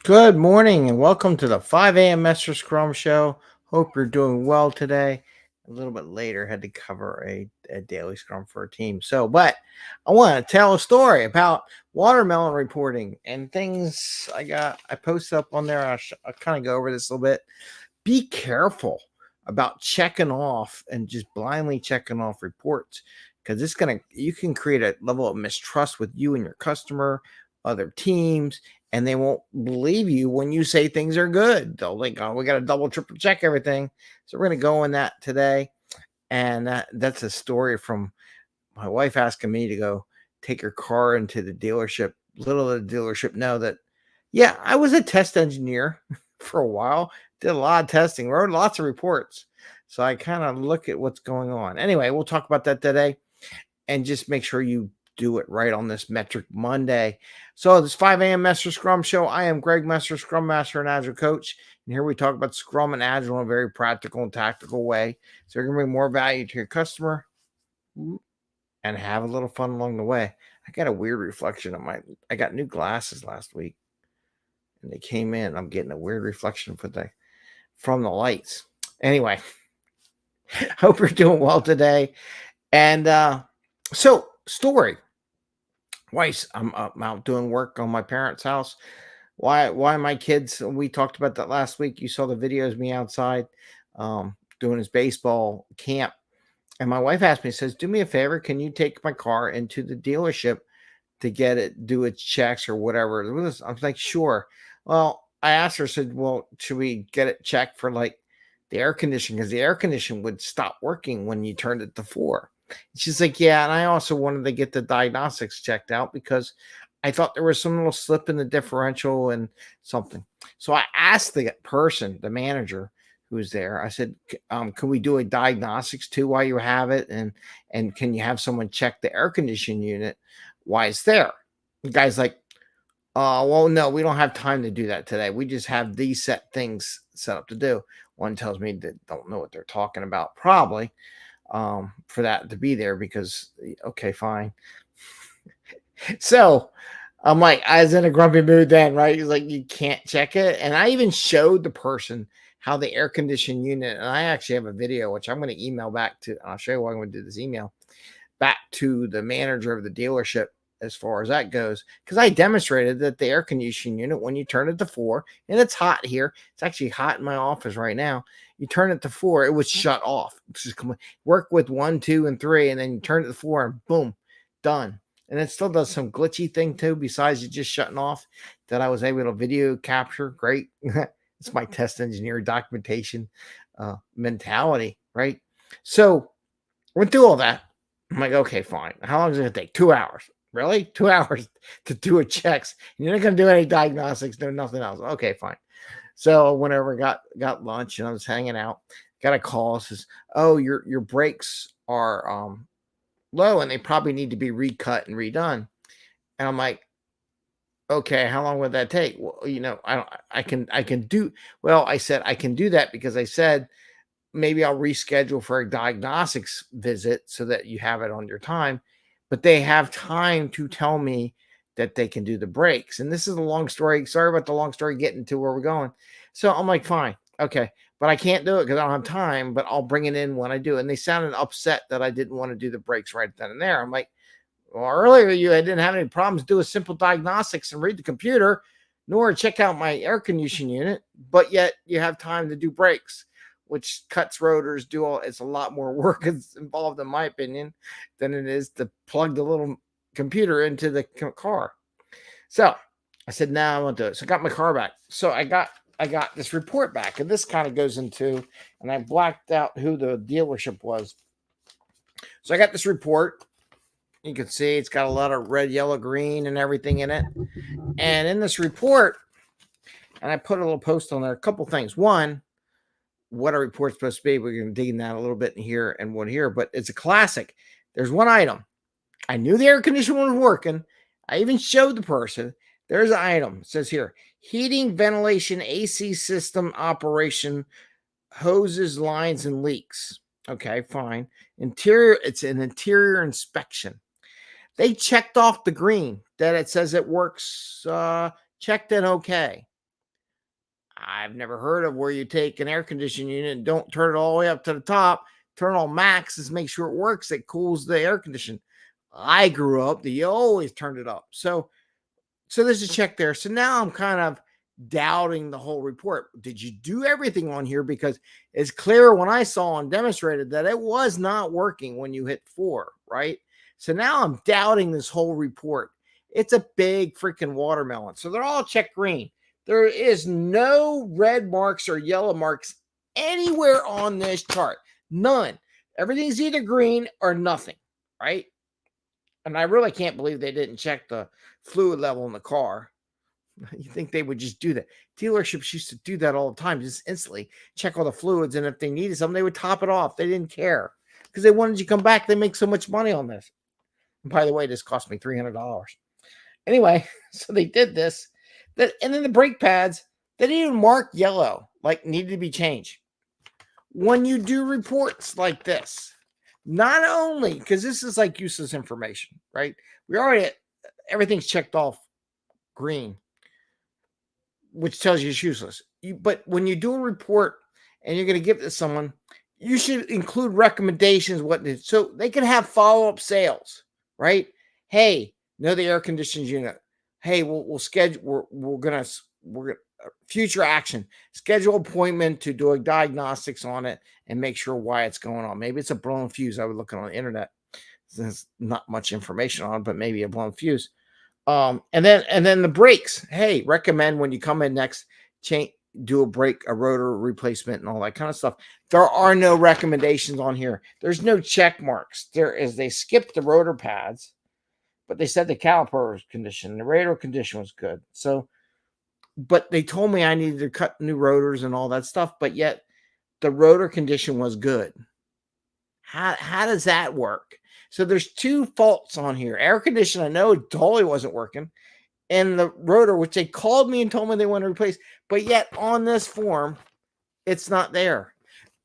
Good morning and welcome to the 5 a.m. Mester Scrum Show. Hope you're doing well today. A little bit later, had to cover a daily scrum for a team. But I want to tell a story about watermelon reporting and things I posted up on there. I'll kind of go over this a little bit. Be careful about checking off and just blindly checking off reports because you can create a level of mistrust with you and your customer, other teams, and they won't believe you when you say things are good. They'll think, oh, we got to double, triple check everything. So we're going to go in that today. And that's a story from my wife asking me to go take her car into the dealership. Little did the dealership know that, yeah, I was a test engineer for a while, did a lot of testing, wrote lots of reports. So I kind of look at what's going on. Anyway, we'll talk about that today and just make sure you do it right on this Metric Monday. So this 5 a.m. Mester Scrum Show. I am Greg Mester, Scrum Master and Agile Coach. And here we talk about Scrum and Agile in a very practical and tactical way. So you're going to bring more value to your customer and have a little fun along the way. I got a weird reflection I got new glasses last week. And they came in. I'm getting a weird reflection from the lights. Anyway, hope you're doing well today. And so story. Twice I'm out doing work on my parents' house. Why my kids? We talked about that last week. You saw the videos me outside doing his baseball camp. And my wife asked me, says, do me a favor, can you take my car into the dealership to get it, do its checks or whatever? I was like, sure. Well, I asked her, said, well, should we get it checked for like the air conditioning? Because the air conditioning would stop working when you turned it to 4. She's like, yeah. And I also wanted to get the diagnostics checked out because I thought there was some little slip in the differential and something. So I asked the person, the manager who was there, I said, can we do a diagnostics too while you have it? And can you have someone check the air conditioning unit while it's there? The guy's like, well, no, we don't have time to do that today. We just have these set things set up to do. One tells me they don't know what they're talking about, probably for that to be there because, okay, fine. So I'm like, I was in a grumpy mood then, right? He's like, you can't check it. And I even showed the person how the air conditioning unit, and I actually have a video, which I'm going to email back to, I'll show you why I'm going to do this email, back to the manager of the dealership as far as that goes. Because I demonstrated that the air conditioning unit, when you turn it to 4, and it's hot here, it's actually hot in my office right now. You turn it to 4, it would shut off. Just work with 1, 2, and 3, and then you turn it to 4, and boom, done. And it still does some glitchy thing too, besides it just shutting off, that I was able to video capture. Great. It's my test engineer documentation mentality, right? So went through all that. I'm like, okay, fine. How long is it going to take? 2 hours. Really? 2 hours to do a checks. And you're not going to do any diagnostics, no nothing else. Okay, fine. So whenever got lunch and I was hanging out, got a call, says, oh, your brakes are low and they probably need to be recut and redone. And I'm like, okay, how long would that take? Well, I can do, well, I said, I can do that because I said, maybe I'll reschedule for a diagnostics visit so that you have it on your time, but they have time to tell me that they can do the brakes. And this is a long story. Sorry about the long story getting to where we're going. So I'm like, fine. Okay. But I can't do it because I don't have time, but I'll bring it in when I do. And they sounded upset that I didn't want to do the brakes right then and there. I'm like, well, earlier I didn't have any problems. Do a simple diagnostics and read the computer, nor check out my air conditioning unit, but yet you have time to do brakes, which cuts rotors, it's a lot more work is involved, in my opinion, than it is to plug the little computer into the car. So I said, no, I won't do it. So I got my car back. So I got this report back, and this kind of goes into, and I blacked out who the dealership was. So I got this report. You can see it's got a lot of red, yellow, green, and everything in it. And in this report, and I put a little post on there, a couple things. One, what a report's supposed to be. We're going to dig in that a little bit in here and one here, but it's a classic. There's one item. I knew the air conditioner was working. I even showed the person. There's an item. It says here, heating, ventilation, AC system operation, hoses, lines, and leaks. Okay, fine. Interior, it's an interior inspection. They checked off the green that it says it works, checked it okay. I've never heard of where you take an air conditioning unit and don't turn it all the way up to the top, turn on max to make sure it works. It cools the air condition. I grew up that you always turned it up. So there's a check there. So now I'm kind of doubting the whole report. Did you do everything on here? Because it's clear when I saw and demonstrated that it was not working when you hit 4, right? So now I'm doubting this whole report. It's a big freaking watermelon. So they're all checked green. There is no red marks or yellow marks anywhere on this chart. None. Everything's either green or nothing, right? And I really can't believe they didn't check the fluid level in the car. You think they would just do that? Dealerships used to do that all the time, just instantly check all the fluids. And if they needed something, they would top it off. They didn't care because they wanted you to come back. They make so much money on this. And by the way, this cost me $300. Anyway, so they did this. And then the brake pads, they didn't even mark yellow, like needed to be changed. When you do reports like this, not only because this is like useless information, right? We already, everything's checked off green, which tells you it's useless. But when you do a report and you're going to give it to someone, you should include recommendations. So they can have follow-up sales, right? Hey, know the air conditioning unit. Hey, we'll schedule. We're gonna future action. Schedule appointment to do a diagnostics on it and make sure why it's going on. Maybe it's a blown fuse. I was looking on the internet. There's not much information on it, but maybe a blown fuse. And then the brakes. Hey, recommend when you come in next, do a rotor replacement and all that kind of stuff. There are no recommendations on here. There's no check marks. They skipped the rotor pads, but they said the caliper was conditioned. The radial condition was good. So, but they told me I needed to cut new rotors and all that stuff, but yet the rotor condition was good. How does that work? So there's two faults on here. Air conditioning, I know it totally wasn't working. And the rotor, which they called me and told me they want to replace, but yet on this form, it's not there.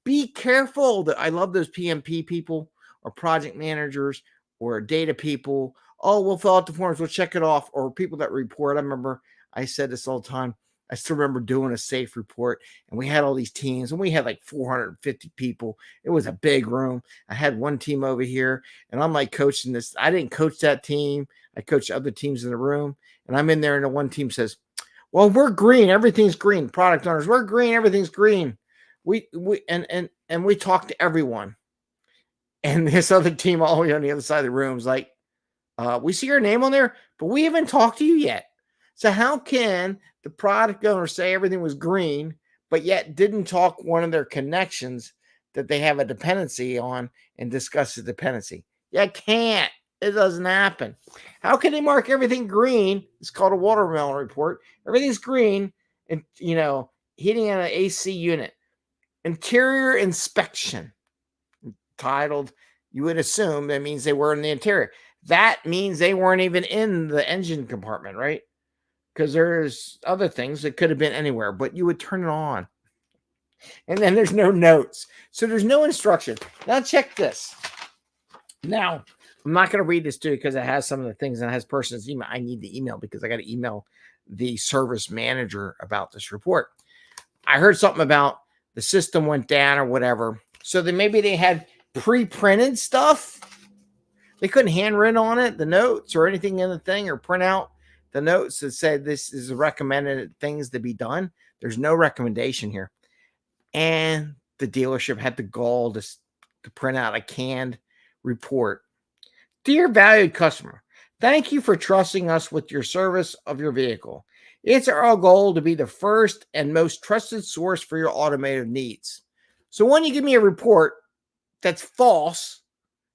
Be careful. I love those PMP people or project managers or data people. Oh, we'll fill out the forms. We'll check it off. Or people that report. I remember I said this all the time. I still remember doing a safe report, and we had all these teams, and we had like 450 people. It was a big room. I had one team over here, and I'm like coaching this. I didn't coach that team. I coached other teams in the room, and I'm in there, and the one team says, well, we're green. Everything's green. Product owners, we're green. Everything's green. We talk to everyone. And this other team all the way on the other side of the room is like, we see your name on there, but we haven't talked to you yet. So how can the product owner say everything was green, but yet didn't talk one of their connections that they have a dependency on and discuss the dependency? You can't. It doesn't happen. How can they mark everything green? It's called a watermelon report. Everything's green and, heating in an AC unit. Interior inspection. Titled, you would assume that means they were in the interior. That means they weren't even in the engine compartment, right? Because there's other things that could have been anywhere, but you would turn it on. And then there's no notes. So there's no instruction. Now check this. Now, I'm not going to read this to you because it has some of the things and it has person's email. I need the email because I got to email the service manager about this report. I heard something about the system went down or whatever. So then maybe they had pre-printed stuff. They couldn't handwrite on it, the notes or anything in the thing, or print out the notes that said this is recommended things to be done. There's no recommendation here. And the dealership had the gall to print out a canned report. Dear valued customer, thank you for trusting us with your service of your vehicle. It's our goal to be the first and most trusted source for your automotive needs. So when you give me a report that's false,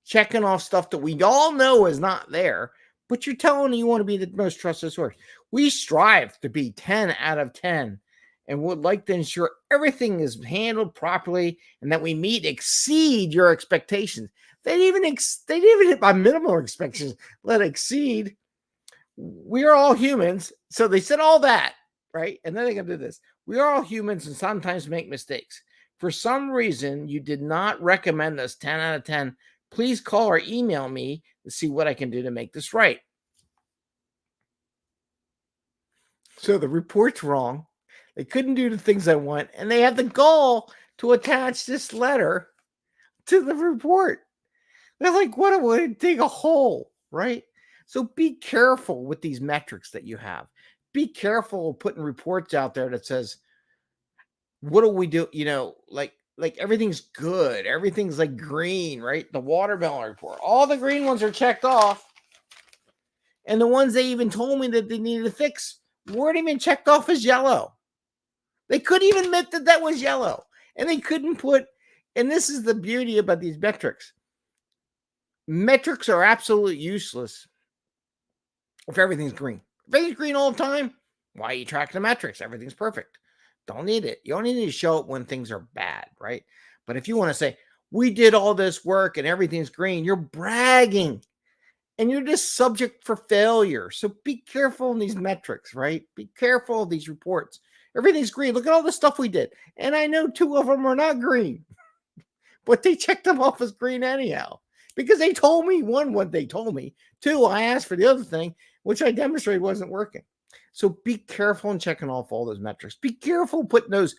checking off stuff that we all know is not there, but you're telling me you want to be the most trusted source. We strive to be 10 out of 10 and would like to ensure everything is handled properly and that we exceed your expectations. They didn't even hit my minimal expectations, let exceed. We are all humans. So they said all that, right? And then they can do this. We are all humans and sometimes make mistakes. For some reason, you did not recommend this 10 out of 10. Please call or email me to see what I can do to make this right. So the report's wrong. They couldn't do the things I want, and they have the goal to attach this letter to the report. They're like, what a way to dig a hole, right? So be careful with these metrics that you have. Be careful putting reports out there that says, what do we do? Like everything's good. Everything's like green, right? The watermelon report. All the green ones are checked off. And the ones they even told me that they needed to fix weren't even checked off as yellow. They couldn't even admit that that was yellow. And they couldn't put, and this is the beauty about these metrics. Metrics are absolutely useless if everything's green. If everything's green all the time, why are you tracking the metrics? Everything's perfect. Don't need it. You only need to show it when things are bad, right? But if you want to say, we did all this work and everything's green, you're bragging. And you're just subject for failure. So be careful in these metrics, right? Be careful of these reports. Everything's green. Look at all the stuff we did. And I know 2 of them are not green, but they checked them off as green anyhow. Because they told me, 1, what they told me. 2, I asked for the other thing, which I demonstrated wasn't working. So be careful in checking off all those metrics. Be careful putting those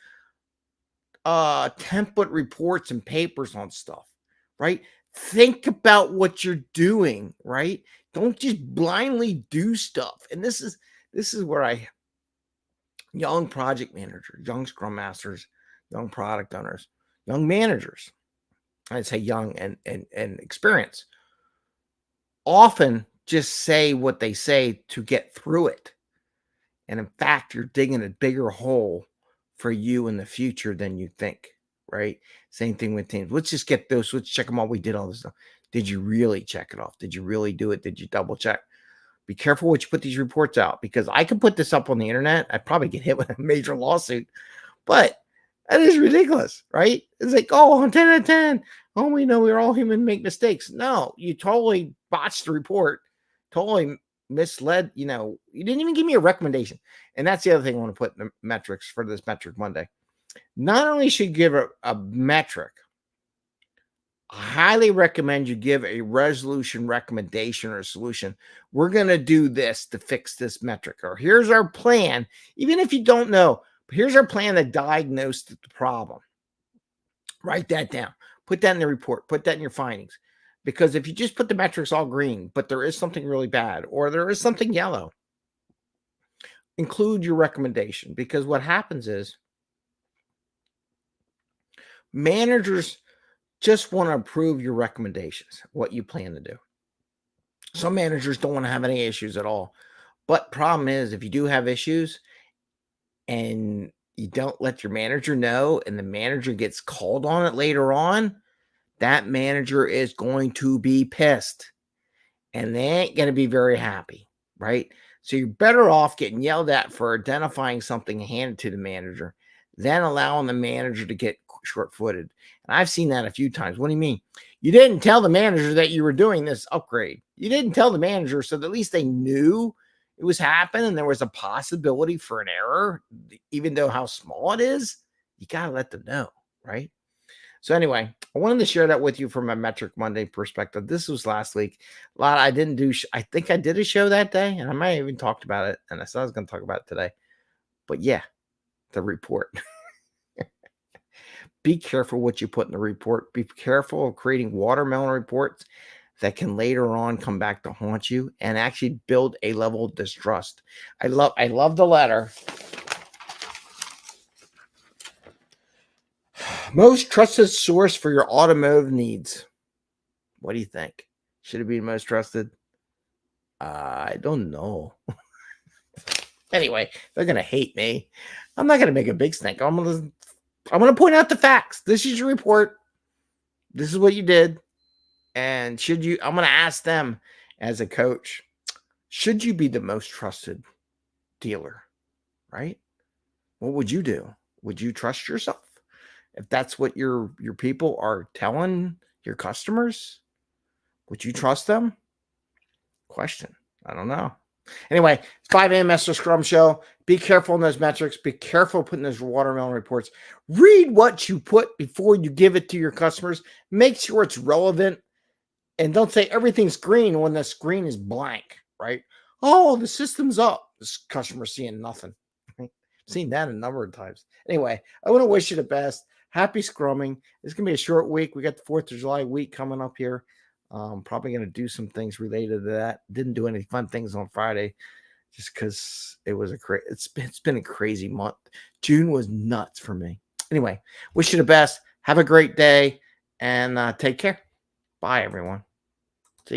template reports and papers on stuff, right? Think about what you're doing, right? Don't just blindly do stuff. And this is where young project managers, young scrum masters, young product owners, young managers, I'd say young and experienced, often just say what they say to get through it. And in fact, you're digging a bigger hole for you in the future than you think, right? Same thing with teams. Let's just get those. Let's check them all. We did all this stuff. Did you really check it off? Did you really do it? Did you double check? Be careful what you put these reports out, because I could put this up on the internet. I'd probably get hit with a major lawsuit, but that is ridiculous, right? It's like, oh, 10 out of 10. Oh, we know we're all human, make mistakes. No, you totally botched the report, totally misled. You didn't even give me a recommendation. And that's the other thing I want to put in the metrics for this Metric Monday. Not only should you give a metric, I highly recommend you give a resolution recommendation or a solution. We're going to do this to fix this metric, or here's our plan. Even if you don't know, but here's our plan to diagnose the problem. Write that down. Put that in the report. Put that in your findings. Because if you just put the metrics all green, but there is something really bad, or there is something yellow, include your recommendation. Because what happens is managers just want to approve your recommendations, what you plan to do. Some managers don't want to have any issues at all. But problem is, if you do have issues and you don't let your manager know, and the manager gets called on it later on, that manager is going to be pissed. And they ain't going to be very happy, right? So you're better off getting yelled at for identifying something and hand it to the manager than allowing the manager to get short-footed. And I've seen that a few times. What do you mean? You didn't tell the manager that you were doing this upgrade. You didn't tell the manager, so that at least they knew it was happening and there was a possibility for an error, even though how small it is. You got to let them know, right? So anyway, I wanted to share that with you from a Metric Monday perspective. This was last week. A lot I didn't do. I think I did a show that day, and I might have even talked about it. And I said I was going to talk about it today. But yeah, the report. Be careful what you put in the report. Be careful of creating watermelon reports that can later on come back to haunt you and actually build a level of distrust. I love the letter. Most trusted source for your automotive needs. What do you think? Should it be most trusted? I don't know. Anyway, they're going to hate me. I'm not going to make a big stink. I'm going to point out the facts. This is your report. This is what you did. And I'm going to ask them as a coach, should you be the most trusted dealer, right? What would you do? Would you trust yourself? If that's what your people are telling your customers, would you trust them? Question. I don't know. Anyway, it's 5 a.m. Mester Scrum Show. Be careful in those metrics. Be careful putting those watermelon reports. Read what you put before you give it to your customers. Make sure it's relevant. And don't say everything's green when the screen is blank, right? Oh, the system's up. This customer's seeing nothing. Right? Seen that a number of times. Anyway, I want to wish you the best. Happy scrumming. It's gonna be a short week. We got the 4th of July week coming up here. Probably gonna do some things related to that. Didn't do any fun things on Friday just because it was it's been a crazy month. June was nuts for me. Anyway, wish you the best. Have a great day and take care. Bye, everyone.